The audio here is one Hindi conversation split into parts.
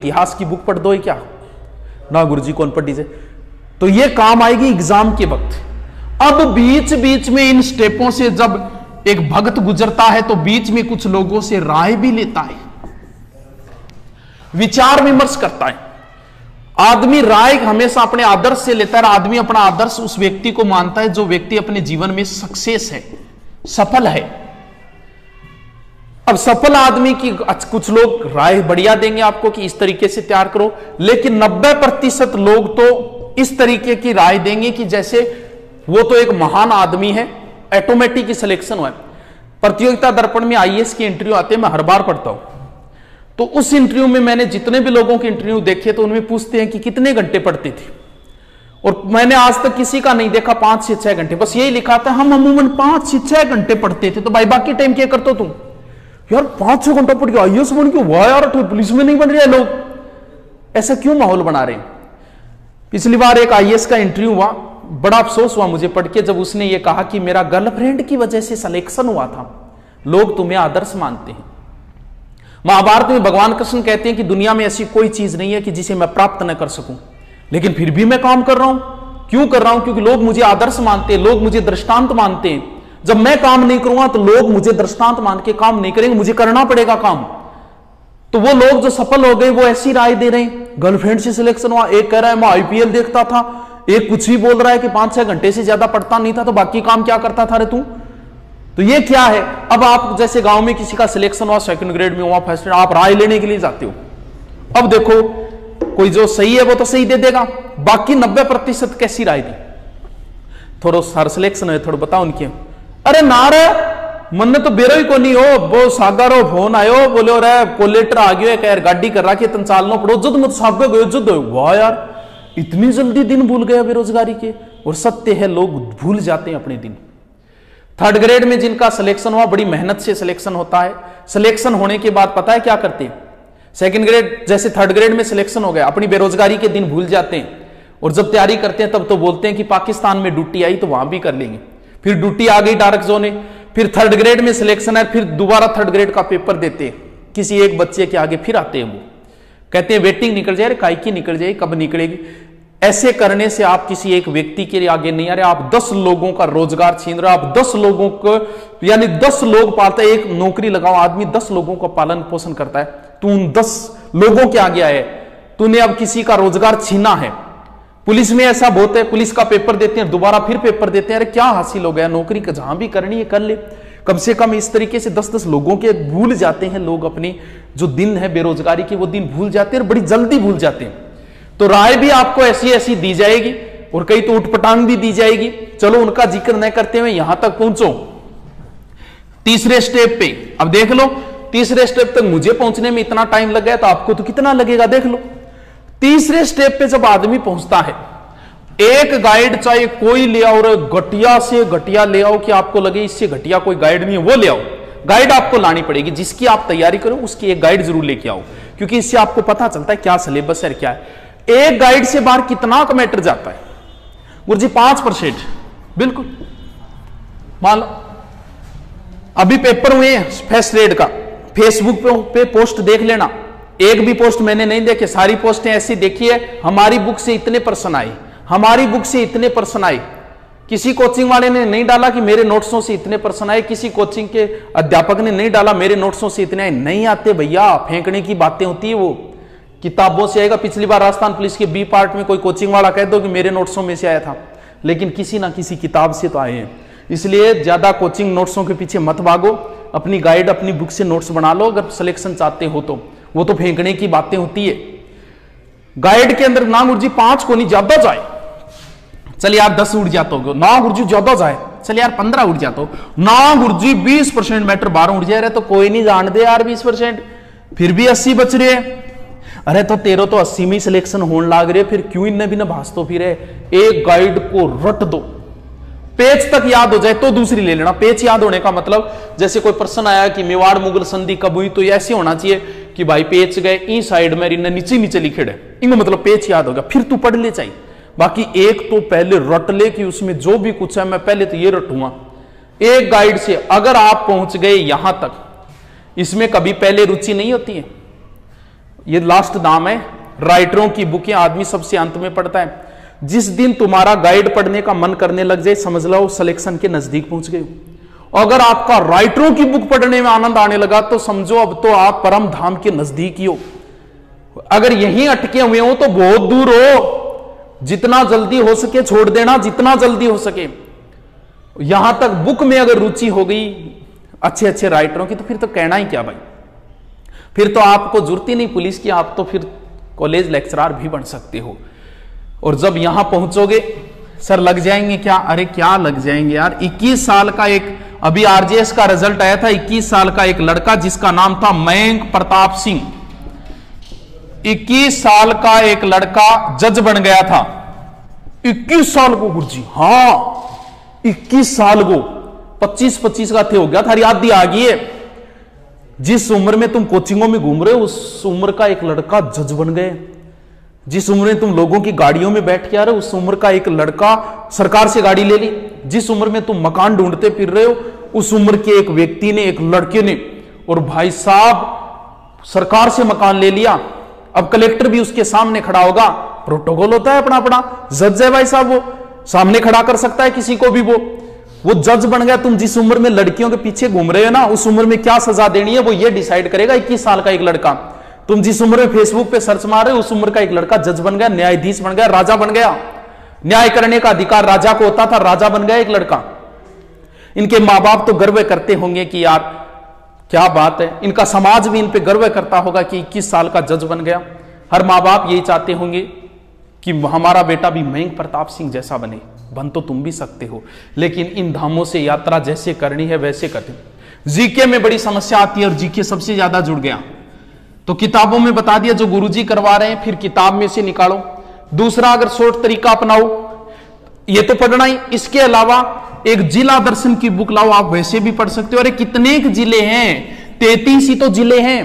इतिहास की बुक पढ़ दो क्या ना गुरुजी कौन पढ़ी से, तो ये काम आएगी एग्जाम के वक्त। अब बीच बीच में इन स्टेपों से जब एक भक्त गुजरता है तो बीच में कुछ लोगों से राय भी लेता है, विचार विमर्श करता है। आदमी राय हमेशा अपने आदर्श से लेता है, आदमी अपना आदर्श उस व्यक्ति को मानता है जो व्यक्ति अपने जीवन में सक्सेस है, सफल है। अब सफल आदमी की कुछ लोग राय बढ़िया देंगे आपको कि इस तरीके से तैयार करो, लेकिन 90% लोग तो इस तरीके की राय देंगे कि जैसे वो तो एक महान आदमी है, ऑटोमेटिक ही सिलेक्शन हुआ है। प्रतियोगिता दर्पण में आईएएस की इंटरव्यू आते हैं, मैं हर बार पढ़ता हूं, तो उस इंटरव्यू में मैंने जितने भी लोगों के इंटरव्यू देखे तो उनमें पूछते हैं कि कितने घंटे पढ़ते थे, और मैंने आज तक किसी का नहीं देखा 5 से 6 घंटे, बस यही लिखा था हम अमूमन 5 से 6 घंटे पढ़ते थे। तो भाई बाकी टाइम क्या करते हो तुम? यार 5-6 घंटा पढ़ के आईएएस बन के, वाह यार तो पुलिस में नहीं बन रहे लोग, ऐसा क्यों माहौल बना रहे हैं? पिछली बार एक आईएएस का इंटरव्यू हुआ, बड़ा अफसोस हुआ मुझे पढ़ के, जब उसने ये कहा कि मेरा गर्लफ्रेंड की वजह से सिलेक्शन हुआ था, लोग तुम्हें आदर्श मानते हैं। महाभारत में भगवान कृष्ण कहते हैं कि दुनिया में ऐसी कोई चीज नहीं है कि जिसे मैं प्राप्त न कर सकूं, लेकिन फिर भी मैं काम कर रहा हूं। क्यों कर रहा हूं? क्योंकि लोग मुझे आदर्श मानते हैं, लोग मुझे दृष्टांत मानते हैं। जब मैं काम नहीं करूंगा तो लोग मुझे दृष्टांत मान के काम नहीं करेंगे, मुझे करना पड़ेगा काम। तो वो लोग जो सफल हो गए वो ऐसी राय दे रहे हैं, गर्लफ्रेंड से सिलेक्शन हुआ, एक कह रहा है मैं आईपीएल देखता था, एक कुछ भी बोल रहा है कि 5-6 घंटे से ज्यादा पढ़ता नहीं था, तो बाकी काम क्या करता था रे तू? तो ये क्या है? अब आप जैसे गांव में किसी का सिलेक्शन हुआ, 2nd ग्रेड में हुआ, 1st ग्रेड, आप राय लेने के लिए जाते हो। अब देखो कोई जो सही है वो तो सही दे देगा, बाकी 90% कैसी राय दी? थोड़ा सर सिलेक्शन है, थोड़ा बताओ उनके। अरे ना रे मन तो बेरो ही को नहीं हो, वो सागरो फोन आयो बोलो रे कोलेटर आ गयो है, यार गाड़ी कर रखी तन चालनो पड़ो, जुद मत सागे गयो जुद हो। वाह यार इतनी जल्दी दिन भूल गए बेरोजगारी के। और सत्य है लोग भूल जाते हैं अपने दिन। 3rd ग्रेड में जिनका सिलेक्शन हुआ, बड़ी मेहनत से सिलेक्शन होता है, सिलेक्शन होने के बाद पता है क्या करते हैं? 2nd ग्रेड जैसे 3rd ग्रेड में सिलेक्शन हो गया, अपनी बेरोजगारी के दिन भूल जाते हैं, और जब तैयारी करते हैं तब तो बोलते हैं कि पाकिस्तान में ड्यूटी आई तो वहां भी कर लेंगे। फिर ड्यूटी आ गई डार्क जोन है, फिर 3rd ग्रेड में सिलेक्शन है, फिर दोबारा 3rd ग्रेड का पेपर देते हैं, किसी एक बच्चे के आगे फिर आते हैं, वो कहते हैं वेटिंग निकल जाए, काय की निकल जाए, कब निकलेगी? ऐसे करने से आप किसी एक व्यक्ति के आगे नहीं आ रहे, आप 10 लोगों का रोजगार छीन रहे हो, आप 10 लोगों को, यानी 10 लोग पालते हैं। एक नौकरी लगाओ, आदमी 10 लोगों का पालन पोषण करता है, तू उन 10 लोगों के आगे आए, तूने अब किसी का रोजगार छीना है। पुलिस में ऐसा बहुत है, पुलिस का पेपर देते हैं, दोबारा फिर पेपर देते हैं, अरे क्या हासिल हो गया? नौकरी का जहां भी करनी है कर ले। कम से कम इस तरीके से 10-10 लोगों के भूल जाते हैं लोग, अपने जो दिन है बेरोजगारी के वो दिन भूल जाते हैं, और बड़ी जल्दी भूल जाते हैं। तो राय भी आपको ऐसी ऐसी दी जाएगी, और कई तो उठपटांग भी दी जाएगी। चलो उनका जिक्र न करते हुए यहां तक पहुंचो, 3रे स्टेप पे। अब देख लो 3रे स्टेप तक मुझे पहुंचने में इतना टाइम लग गया, तो आपको तो कितना लगेगा देख लो। 3रे स्टेप पे जब आदमी पहुंचता है, एक गाइड चाहे कोई ले आओ, घटिया से घटिया ले आओ कि आपको लगे इससे घटिया कोई गाइड नहीं है, वो ले आओ। गाइड आपको लानी पड़ेगी, जिसकी आप तैयारी करो उसकी एक गाइड जरूर लेके आओ, क्योंकि इससे आपको पता चलता है क्या सिलेबस है क्या है। एक गाइड से बाहर कितना का मैटर जाता है गुरुजी? 5%। बिल्कुल, मान लो अभी पेपर हुए हैं 1st ग्रेड का, फेसबुक पे पोस्ट देख लेना, एक भी पोस्ट मैंने नहीं देखे, सारी पोस्टें ऐसी देखी है, हमारी बुक से इतने पर्सन आए, हमारी बुक से इतने पर्सन आए। किसी कोचिंग वाले ने नहीं डाला कि मेरे नोट्सों से इतने पर्सन आए, किसी कोचिंग के अध्यापक ने नहीं डाला मेरे नोट्सों से इतने आए। नहीं आते भैया, फेंकने की बातें होती है, वो किताबों से आएगा। पिछली बार राजस्थान पुलिस के बी पार्ट में कोई कोचिंग वाला कह दो कि मेरे नोट्सों में से आया था, लेकिन किसी ना किसी किताब से तो आए हैं। इसलिए ज्यादा कोचिंग नोट्सों के पीछे मत भागो, अपनी गाइड अपनी बुक से नोट्स बना लो अगर सिलेक्शन चाहते हो तो। वो तो फेंकने की बातें होती है। गाइड के अंदर ना गुरुजी 5 को नहीं ज्यादा जाए, चलिए आप 10 उड़ जाते हो, ना गुरुजी ज्यादा जाए, चलिए यार 15 उड़ जाते हो, ना गुरुजी 20% मैटर 12 उड़ जाए, तो कोई नहीं जान दे यार 20%, फिर भी 80 बच रहे हैं। अरे तो तेरो तो 80 में सिलेक्शन होने लाग रहे, फिर क्यों इन्हें भी ना भासतो फिर? एक गाइड को रट दो, पेज तक याद हो जाए तो दूसरी ले लेना। पेज याद होने का मतलब, जैसे कोई प्रश्न आया कि मेवाड़ मुगल संधि कब हुई, तो ऐसे होना चाहिए कि भाई पेज गए ई साइड में नीचे नीचे लिखे है, इनका मतलब पेज याद होगा, फिर तू पढ़ ले चाहिए। बाकी एक तो पहले रट ले कि उसमें जो भी कुछ है मैं पहले तो ये रटूंगा। एक गाइड से अगर आप पहुंच गए यहां तक, इसमें कभी पहले रुचि नहीं होती है। ये लास्ट दाम है। राइटरों की बुकें आदमी सबसे अंत में पढ़ता है। जिस दिन तुम्हारा गाइड पढ़ने का मन करने लग जाए, समझ लो सिलेक्शन के नजदीक पहुंच गए। अगर आपका राइटरों की बुक पढ़ने में आनंद आने लगा तो समझो अब तो आप परम धाम के नजदीक ही हो। अगर यहीं अटके हुए हो तो बहुत दूर हो। जितना जल्दी हो सके छोड़ देना, जितना जल्दी हो सके। यहां तक बुक में अगर रुचि हो गई अच्छे अच्छे राइटरों की, तो फिर तो कहना ही क्या भाई। फिर तो आपको जरूरत ही नहीं पुलिस की, आप तो फिर कॉलेज लेक्चरर भी बन सकते हो। और जब यहां पहुंचोगे, सर लग जाएंगे क्या? अरे क्या लग जाएंगे यार। 21 साल का एक, अभी आरजेएस का रिजल्ट आया था, 21 साल का एक लड़का जिसका नाम था मयंक प्रताप सिंह। 21 साल का एक लड़का जज बन गया था। 21 साल को गुरुजी, हाँ 21 साल को, 25-25 का थे हो गया था, याद आ गई है। जिस उम्र में तुम कोचिंगों में घूम रहे हो उस उम्र का एक लड़का जज बन गए। जिस उम्र में तुम लोगों की गाड़ियों में बैठ के आ रहे हो उस उम्र का एक लड़का सरकार से गाड़ी ले ली। जिस उम्र में तुम मकान ढूंढते फिर रहे हो उस उम्र के एक व्यक्ति ने, एक लड़के ने, और भाई साहब सरकार से मकान ले लिया। अब कलेक्टर भी उसके सामने खड़ा होगा, प्रोटोकॉल होता है अपना अपना। जज है भाई साहब, वो सामने खड़ा कर सकता है किसी को भी। वो जज बन गया। तुम जिस उम्र में लड़कियों के पीछे घूम रहे हो ना, उस उम्र में क्या सजा देनी है वो ये डिसाइड करेगा 21 साल का एक लड़का। तुम जिस उम्र में फेसबुक पे सर्च मार रहे हो उस उम्र का एक लड़का जज बन गया, न्यायाधीश बन गया, राजा बन गया। न्याय करने का अधिकार राजा को होता था, राजा बन गया एक लड़का। इनके मां बाप तो गर्व करते होंगे कि यार क्या बात है। इनका समाज भी इन पे गर्व करता होगा कि 21 साल का जज बन गया। हर मां बाप यही चाहते होंगे कि हमारा बेटा भी मयंक प्रताप सिंह जैसा बने। बन तो तुम भी सकते हो, लेकिन इन धामों से यात्रा जैसे करनी है वैसे करते। जीके में बड़ी समस्या आती है और जीके सबसे ज्यादा जुड़ गया। तो किताबों में बता दिया जो गुरुजी करवा रहे हैं, फिर किताब में से निकालो। दूसरा, अगर शॉर्ट तरीका अपनाओ, ये तो पढ़ना ही, इसके अलावा एक जिला दर्शन की बुक लाओ, आप वैसे भी पढ़ सकते हो। अरे कितने जिले हैं? 33 ही तो जिले हैं।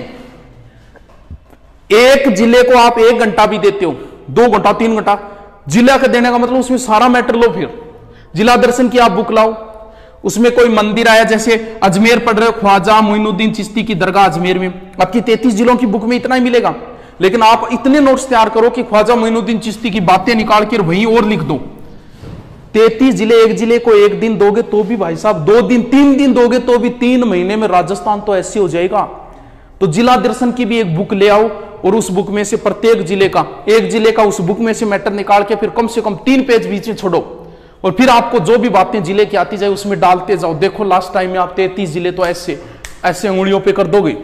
एक जिले को आप 1 घंटा भी देते हो, 2 घंटा 3 घंटा जिला का देने का मतलब उसमें सारा मैटर लो। फिर जिला दर्शन की आप बुक लाओ, उसमें कोई मंदिर आया, जैसे अजमेर पढ़ रहे हो, ख्वाजा मोइनुद्दीन चिश्ती की दरगाह अजमेर में, आपकी 33 जिलों की बुक में इतना ही मिलेगा। लेकिन आप इतने नोट्स तैयार करो कि ख्वाजा मोइनुद्दीन चिश्ती की बातें निकाल कर वहीं और लिख दो। 33 जिले, एक जिले को 1 दिन दोगे तो भी भाई साहब 2 दिन 3 दिन दोगे तो भी 3 महीने में राजस्थान तो ऐसे हो जाएगा। तो जिला दर्शन की भी एक बुक ले आओ और उस बुक में से प्रत्येक जिले का, एक जिले का उस बुक में से मैटर निकाल के फिर कम से कम 3 पेज बीच में छोड़ो और फिर आपको जो भी बातें जिले की आती जाए उसमें डालते जाओ। देखो लास्ट टाइम में आप 33 जिले तो ऐसे ऐसे उंगलियों पे कर दोगे।